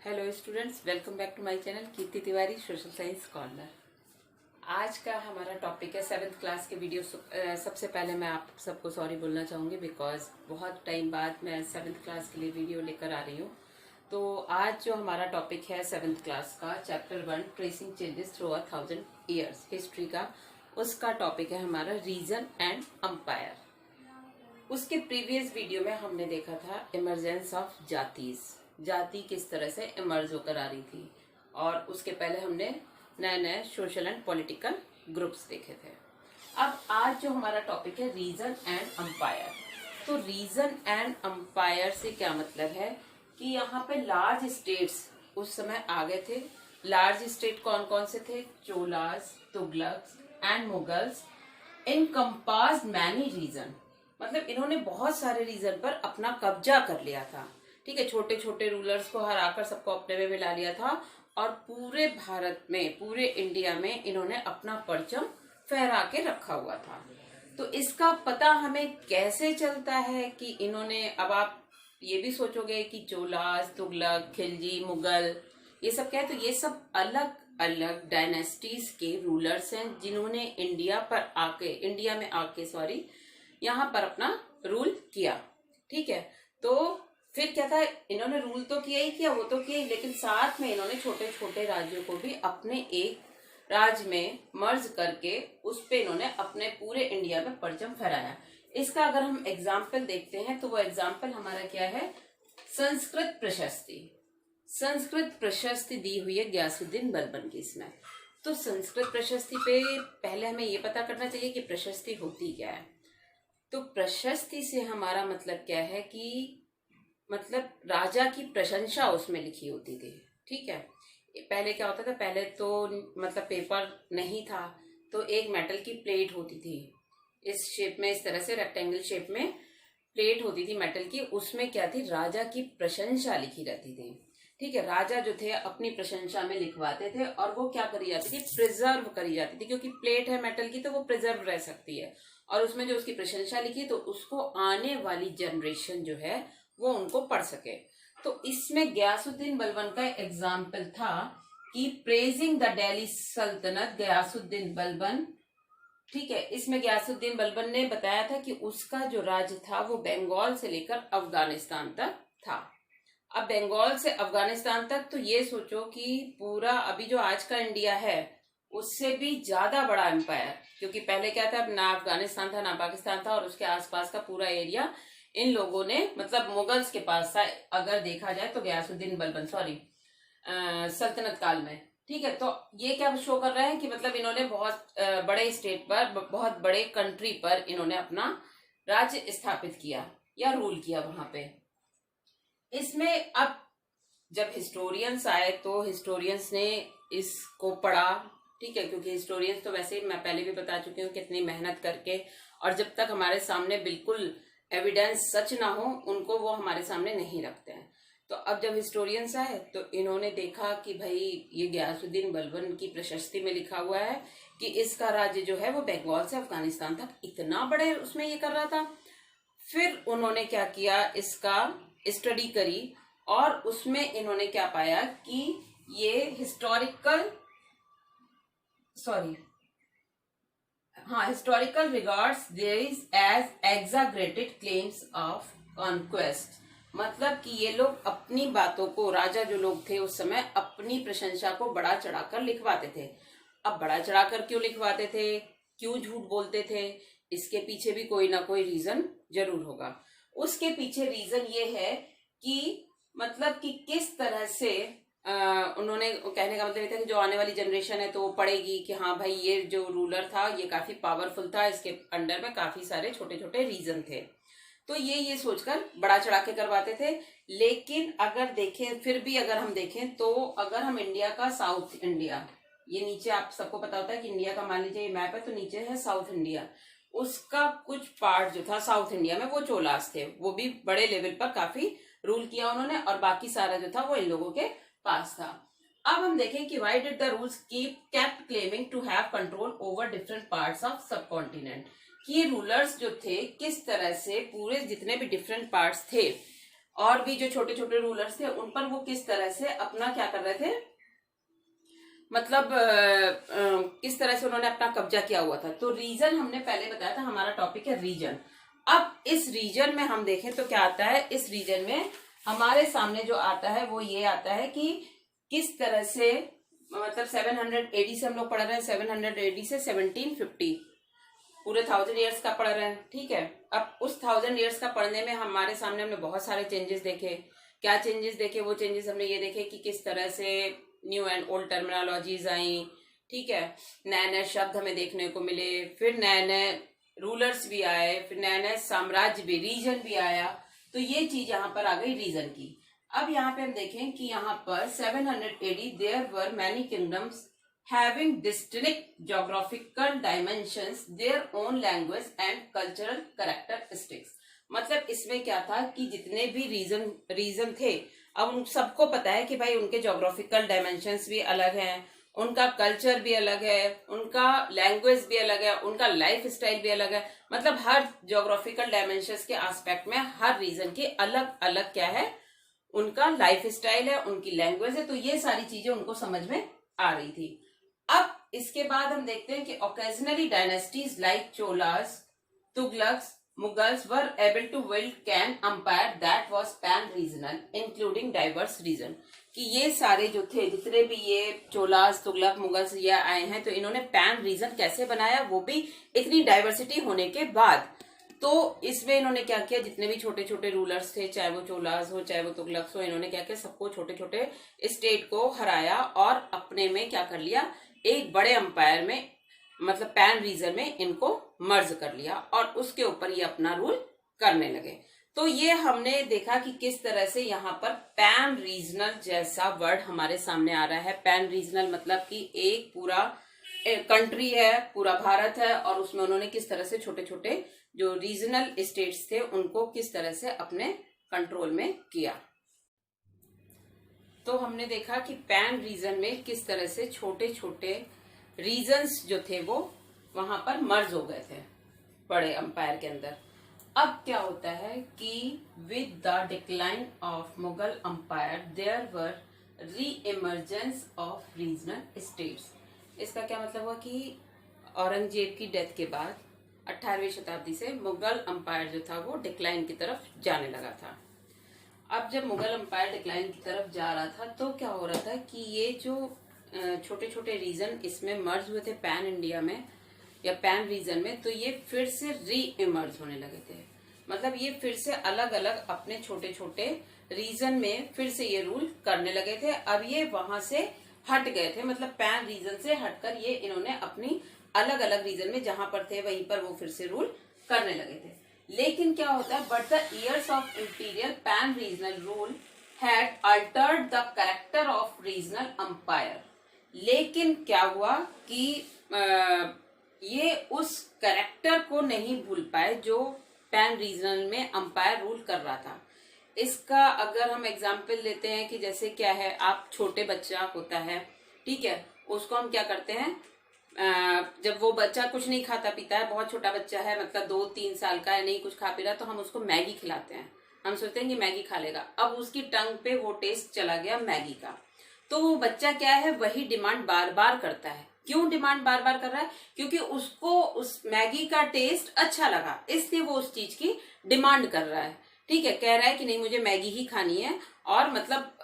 Hello students, welcome back to my channel Kirti Tiwari social science corner. आज का हमारा topic है 7th क्लास के वीडियो। सबसे पहले मैं आप सबको सॉरी बोलना चाहूँगी बिकॉज बहुत टाइम बाद मैं 7th क्लास के लिए वीडियो लेकर आ रही हूँ। तो आज जो हमारा टॉपिक है 7th क्लास का chapter 1 tracing changes through 1000 years history का, उसका टॉपिक है हमारा रीजन एंड अंपायर। उसके प्रीवियस वीडियो में हमने देखा था इमरजेंस ऑफ जाति किस तरह से इमर्ज होकर आ रही थी, और उसके पहले हमने नए नए सोशल एंड पॉलिटिकल ग्रुप्स देखे थे। अब आज जो हमारा टॉपिक है रीजन एंड अंपायर। तो रीजन एंड अंपायर से क्या मतलब है कि यहाँ पे लार्ज स्टेट्स उस समय आ गए थे। लार्ज स्टेट कौन कौन से थे? Cholas, Tughlaqs and Mughals encompassed many region. मतलब इन्होंने बहुत सारे रीजन पर अपना कब्जा कर लिया था। ठीक है, छोटे छोटे रूलर्स को हराकर सबको अपने में मिला लिया था, और पूरे भारत में, पूरे इंडिया में इन्होंने अपना परचम फहरा के रखा हुआ था। तो इसका पता हमें कैसे चलता है कि इन्होंने, अब आप ये भी सोचोगे कि चोलास, तुगलक, खिलजी, मुगल, ये सब क्या है? तो ये सब अलग अलग डायनेस्टीज के रूलर्स हैं जिन्होंने इंडिया में आके यहाँ पर अपना रूल किया। ठीक है, तो फिर क्या था, इन्होंने रूल तो किया ही किया, वो तो किया ही, लेकिन साथ में इन्होंने छोटे छोटे राज्यों को भी अपने एक राज्य में मर्ज करके उस पे इन्होंने अपने पूरे इंडिया में परचम फहराया। इसका अगर हम एग्जाम्पल देखते हैं तो वो एग्जाम्पल हमारा क्या है? संस्कृत प्रशस्ति। संस्कृत प्रशस्ति दी हुई है गयासुद्दीन बलबन की इसमें। तो संस्कृत प्रशस्ति पे पहले हमें ये पता करना चाहिए कि प्रशस्ति होती क्या है। तो प्रशस्ति से हमारा मतलब क्या है कि मतलब राजा की प्रशंसा उसमें लिखी होती थी। ठीक है, पहले क्या होता था? पहले तो मतलब पेपर नहीं था, तो एक मेटल की प्लेट होती थी इस शेप में, इस तरह से रेक्टेंगल शेप में प्लेट होती थी मेटल की। उसमें क्या थी? राजा की प्रशंसा लिखी रहती थी। ठीक है, राजा जो थे अपनी प्रशंसा में लिखवाते थे, और वो क्या करी जाती थी? प्रिजर्व करी जाती थी, क्योंकि प्लेट है मेटल की तो वो प्रिजर्व रह सकती है। और उसमें जो उसकी प्रशंसा लिखी तो उसको आने वाली जनरेशन जो है वो उनको पढ़ सके। तो इसमें गयासुद्दीन बलबन का एग्जाम्पल था कि प्रेजिंग द दिल्ली सल्तनत गयासुद्दीन बलबन। ठीक है, इसमें गयासुद्दीन बलबन ने बताया था कि उसका जो राज्य था वो बंगाल से लेकर अफगानिस्तान तक था। अब बंगाल से अफगानिस्तान तक, तो ये सोचो कि पूरा अभी जो आज का इंडिया है उससे भी ज्यादा बड़ा एम्पायर, क्योंकि पहले क्या था? ना अफगानिस्तान था ना पाकिस्तान था, और उसके आसपास का पूरा एरिया इन लोगों ने, मतलब मुगल्स के पास था अगर देखा जाए तो, गयासुद्दीन बलबन सल्तनत काल में। ठीक है, तो ये क्या शो कर रहा है कि मतलब इन्होंने बहुत बड़े स्टेट पर, बहुत बड़े कंट्री पर इन्होंने अपना राज्य स्थापित किया या रूल किया वहां पे। इसमें अब जब हिस्टोरियंस आए तो हिस्टोरियंस ने इसको पढ़ा। ठीक है, क्योंकि हिस्टोरियंस तो वैसे मैं पहले भी बता चुकी हूँ कितनी मेहनत करके, और जब तक हमारे सामने बिल्कुल एविडेंस सच ना हो उनको वो हमारे सामने नहीं रखते हैं। तो अब जब हिस्टोरियंस आए तो इन्होंने देखा कि भाई ये गयासुद्दीन बलबन की प्रशस्ति में लिखा हुआ है कि इसका राज्य जो है वो बंगाल से अफगानिस्तान तक इतना बड़े उसमें ये कर रहा था। फिर उन्होंने क्या किया? इसका स्टडी करी, और उसमें इन्होंने क्या पाया कि ये historical regards there is as exaggerated claims of conquest. मतलब कि ये लोग अपनी बातों को, राजा जो लोग थे उस समय, अपनी प्रशंसा को बढ़ा चढ़ाकर लिखवाते थे। अब बढ़ा चढ़ाकर क्यों लिखवाते थे? क्यों झूठ बोलते थे? इसके पीछे भी कोई ना कोई रीजन जरूर होगा। उसके पीछे रीजन ये है कि मतलब कि किस तरह से उन्होंने, कहने का मतलब ये था कि जो आने वाली जनरेशन है तो वो पढ़ेगी कि हाँ भाई ये जो रूलर था ये काफी पावरफुल था, इसके अंडर में काफी सारे छोटे छोटे रीजन थे। तो ये सोचकर बड़ा चढ़ा के करवाते थे। लेकिन अगर देखें, फिर भी अगर हम देखें तो, अगर हम इंडिया का साउथ इंडिया, ये नीचे आप सबको पता होता है कि इंडिया का मान लीजिए मैप है, तो नीचे है साउथ इंडिया, उसका कुछ पार्ट जो था साउथ इंडिया में वो चोलास थे, वो भी बड़े लेवल पर काफी रूल किया उन्होंने, और बाकी सारा जो था वो इन लोगों के पास था। अब हम देखें कि why did the rules kept claiming to have control over different parts of subcontinent. कि ये रूलर्स जो थे किस तरह से पूरे जितने भी डिफरेंट पार्ट्स थे और भी जो छोटे छोटे रूलर्स थे उन पर वो किस तरह से अपना क्या कर रहे थे, मतलब किस तरह से उन्होंने अपना कब्जा किया हुआ था। तो रीजन हमने पहले बताया था, हमारा टॉपिक है रीजन। अब इस रीजन में हम देखें तो क्या आता है, इस रीजन में हमारे सामने जो आता है वो ये आता है कि किस तरह से, मतलब 700 एडी से हम लोग पढ़ रहे हैं, 700 एडी से 1750, पूरे 1000 ईयर्स का पढ़ रहे हैं। ठीक है, अब उस 1000 ईयर्स का पढ़ने में हमारे सामने हमने बहुत सारे चेंजेस देखे। क्या चेंजेस देखे? वो चेंजेस हमने ये देखे कि किस तरह से न्यू एंड ओल्ड टर्मिनोलॉजीज आई। ठीक है, नए नए शब्द हमें देखने को मिले, फिर नए नए रूलर्स भी आए, फिर नए नए साम्राज्य भी, रीजन भी आया। तो ये चीज यहाँ पर आ गई रीजन की। अब यहाँ पे हम देखें कि यहाँ पर 700 AD there were many kingdoms having distinct geographical dimensions, their own language and cultural characteristics। मतलब इसमें क्या था कि जितने भी रीजन थे, अब उन सबको पता है कि भाई उनके जोग्राफिकल डायमेंशंस भी अलग हैं, उनका कल्चर भी अलग है, उनका लैंग्वेज भी अलग है, उनका लाइफ स्टाइल भी अलग है। मतलब हर जोग्राफिकल डायमेंशंस के एस्पेक्ट में हर रीजन की अलग अलग क्या है, उनका लाइफ स्टाइल है, उनकी लैंग्वेज है। तो ये सारी चीजें उनको समझ में आ रही थी। अब इसके बाद हम देखते हैं कि occasionally dynasties like Cholas, Tughlaqs, Mughals were able to build can empire that was pan regional including diverse region. कि ये सारे जो थे, जितने भी ये चोलास, तुगलक, मुगल्स ये आए हैं, तो इन्होंने पैन रीजन कैसे बनाया, वो भी इतनी डाइवर्सिटी होने के बाद। तो इसमें इन्होंने क्या किया, जितने भी छोटे छोटे रूलर्स थे, चाहे वो चोलास हो चाहे वो तुगलक्स हो, इन्होंने क्या किया, सबको छोटे छोटे स्टेट को हराया और अपने में क्या कर लिया, एक बड़े अंपायर में, मतलब पैन रीजन में इनको मर्ज कर लिया और उसके ऊपर ये अपना रूल करने लगे। तो ये हमने देखा कि किस तरह से यहाँ पर पैन रीजनल जैसा वर्ड हमारे सामने आ रहा है। पैन रीजनल मतलब कि एक पूरा कंट्री है, पूरा भारत है, और उसमें उन्होंने किस तरह से छोटे छोटे जो रीजनल स्टेट्स थे उनको किस तरह से अपने कंट्रोल में किया। तो हमने देखा कि पैन रीजन में किस तरह से छोटे छोटे रीजन्स जो थे वो वहां पर मर्ज हो गए थे बड़े अंपायर के अंदर। अब क्या होता है कि with the decline of Mughal empire there were re emergence of regional states. इसका क्या मतलब हुआ कि औरंगजेब की डेथ के बाद 18वीं शताब्दी से मुगल अंपायर जो था वो डिक्लाइन की तरफ जाने लगा था। अब जब मुगल अंपायर डिक्लाइन की तरफ जा रहा था तो क्या हो रहा था कि ये जो छोटे छोटे रीजन इसमें मर्ज हुए थे पैन इंडिया में या पैन रीजन में, तो ये फिर से री इमर्ज होने लगे थे। मतलब ये फिर से अलग अलग अपने छोटे छोटे रीजन में फिर से ये रूल करने लगे थे। अब ये वहां से हट गए थे, मतलब पैन रीजन से हटकर ये इन्होंने अपनी अलग अलग रीजन में जहां पर थे वहीं पर वो फिर से रूल करने लगे थे। लेकिन क्या होता है, but the years of imperial pan regional rule had Altered the character of regional umpire. लेकिन क्या हुआ कि ये उस कैरेक्टर को नहीं भूल पाए जो पैन रीजनल में अंपायर रूल कर रहा था। इसका अगर हम एग्जाम्पल लेते हैं कि जैसे क्या है, आप छोटे बच्चा होता है, ठीक है, उसको हम क्या करते हैं, जब वो बच्चा कुछ नहीं खाता पीता है, बहुत छोटा बच्चा है, मतलब 2-3 साल का है, नहीं कुछ खा पी रहा, तो हम उसको मैगी खिलाते हैं। हम सोचते हैं कि मैगी खा लेगा। अब उसकी टंग पे वो टेस्ट चला गया मैगी का, तो वो बच्चा क्या है, वही डिमांड बार बार करता है। क्यों डिमांड बार बार कर रहा है? क्योंकि उसको उस मैगी का टेस्ट अच्छा लगा, इसलिए वो उस चीज की डिमांड कर रहा है। ठीक है, कह रहा है कि नहीं मुझे मैगी ही खानी है, और मतलब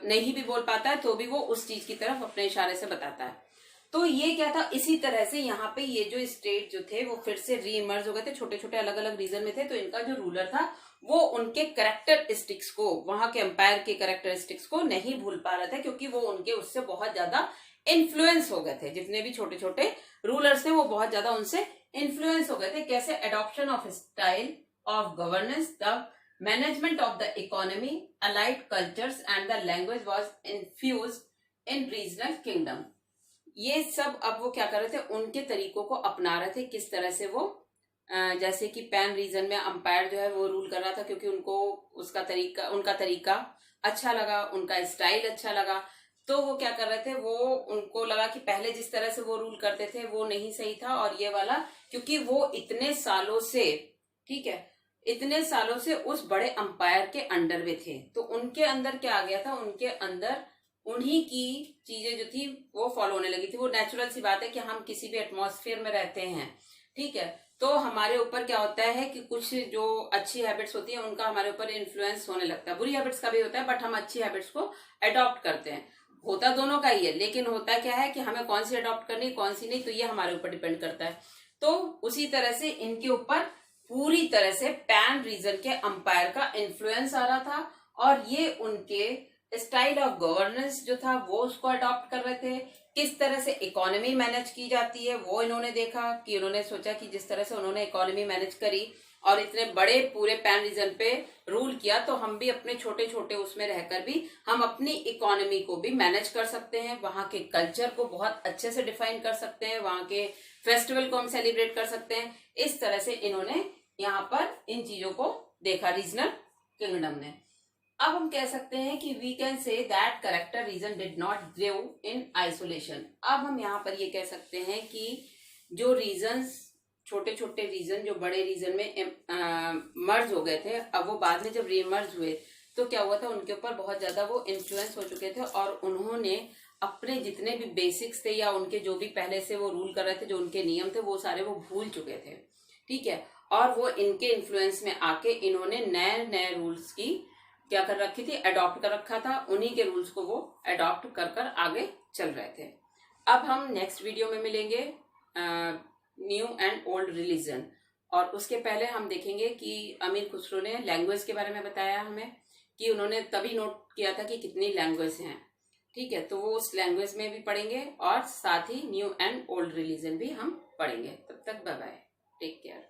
नहीं भी बोल पाता है तो भी वो उस चीज की तरफ अपने इशारे से बताता है। तो ये क्या था, इसी तरह से यहाँ पे ये जो स्टेट जो थे वो फिर से रीइमर्ज हो गए थे, छोटे छोटे अलग अलग रीजन में थे। तो इनका जो रूलर था वो उनके कैरेक्टरिस्टिक्स को, वहां के एम्पायर के कैरेक्टरिस्टिक्स को नहीं भूल पा रहा था, क्योंकि वो उनके उससे बहुत ज्यादा इन्फ्लुएंस हो गए थे। जितने भी छोटे छोटे रूलर्स थे वो बहुत ज्यादा उनसे इन्फ्लुएंस हो गए थे। कैसे? Adoption of style of governance, the management of the economy, allied cultures and the language was infused in regional kingdom. ये सब अब वो क्या कर रहे थे, उनके तरीकों को अपना रहे थे। किस तरह से वो, जैसे कि पैन रीजन में अंपायर जो है वो रूल कर रहा था क्योंकि उनको उनका तरीका अच्छा लगा, उनका स्टाइल अच्छा लगा। तो वो क्या कर रहे थे, वो उनको लगा कि पहले जिस तरह से वो रूल करते थे वो नहीं सही था, और ये वाला क्योंकि वो इतने सालों से, ठीक है, इतने सालों से उस बड़े अंपायर के अंडर में थे, तो उनके अंदर क्या आ गया था, उनके अंदर उन्हीं की चीजें जो थी वो फॉलो होने लगी थी। वो नेचुरल सी बात है कि हम किसी भी एटमॉस्फेयर में रहते हैं, ठीक है, तो हमारे ऊपर क्या होता है कि कुछ जो अच्छी हैबिट्स होती है उनका हमारे ऊपर इन्फ्लुएंस होने लगता है, बुरी हैबिट्स का भी होता है, बट हम अच्छी हैबिट्स को अडॉप्ट करते हैं। होता दोनों का ही है, लेकिन होता क्या है कि हमें कौन सी अडॉप्ट करनी कौन सी नहीं, तो ये हमारे ऊपर डिपेंड करता है। तो उसी तरह से इनके ऊपर पूरी तरह से पैन रीजन के अंपायर का इन्फ्लुएंस आ रहा था, और ये उनके स्टाइल ऑफ गवर्नेंस जो था वो उसको अडॉप्ट कर रहे थे। किस तरह से इकोनॉमी मैनेज की जाती है वो इन्होंने देखा, कि उन्होंने सोचा कि जिस तरह से उन्होंने इकोनॉमी मैनेज करी और इतने बड़े पूरे पैन रीजन पे रूल किया, तो हम भी अपने छोटे छोटे उसमें रहकर भी हम अपनी इकोनॉमी को भी मैनेज कर सकते हैं, वहां के कल्चर को बहुत अच्छे से डिफाइन कर सकते हैं, वहां के फेस्टिवल को हम सेलिब्रेट कर सकते हैं। इस तरह से इन्होंने यहाँ पर इन चीजों को देखा रीजनल किंगडम ने। अब हम कह सकते हैं कि we can say that character region did not grow in isolation. अब हम यहाँ पर ये कह सकते हैं कि जो रीजन्स, छोटे छोटे रीजन जो बड़े रीजन में मर्ज हो गए थे, अब वो बाद में जब रीमर्ज हुए तो क्या हुआ था, उनके ऊपर बहुत ज्यादा वो इन्फ्लुएंस हो चुके थे, और उन्होंने अपने जितने भी बेसिक्स थे या उनके जो भी पहले से वो रूल कर रहे थे, जो उनके नियम थे, वो सारे वो भूल चुके थे, ठीक है। और वो इनके इन्फ्लुएंस में आके इन्होंने नए नए रूल्स की क्या कर रखी थी, अडॉप्ट कर रखा था, उन्हीं के रूल्स को वो अडॉप्ट कर कर आगे चल रहे थे। अब हम नेक्स्ट वीडियो में मिलेंगे न्यू एंड ओल्ड रिलीजन, और उसके पहले हम देखेंगे कि अमीर खुसरो ने लैंग्वेज के बारे में बताया हमें, कि उन्होंने तभी नोट किया था कि कितनी लैंग्वेज हैं, ठीक है, तो वो उस लैंग्वेज में भी पढ़ेंगे, और साथ ही न्यू एंड ओल्ड रिलीजन भी हम पढ़ेंगे। तब तक बाय बाय, टेक केयर।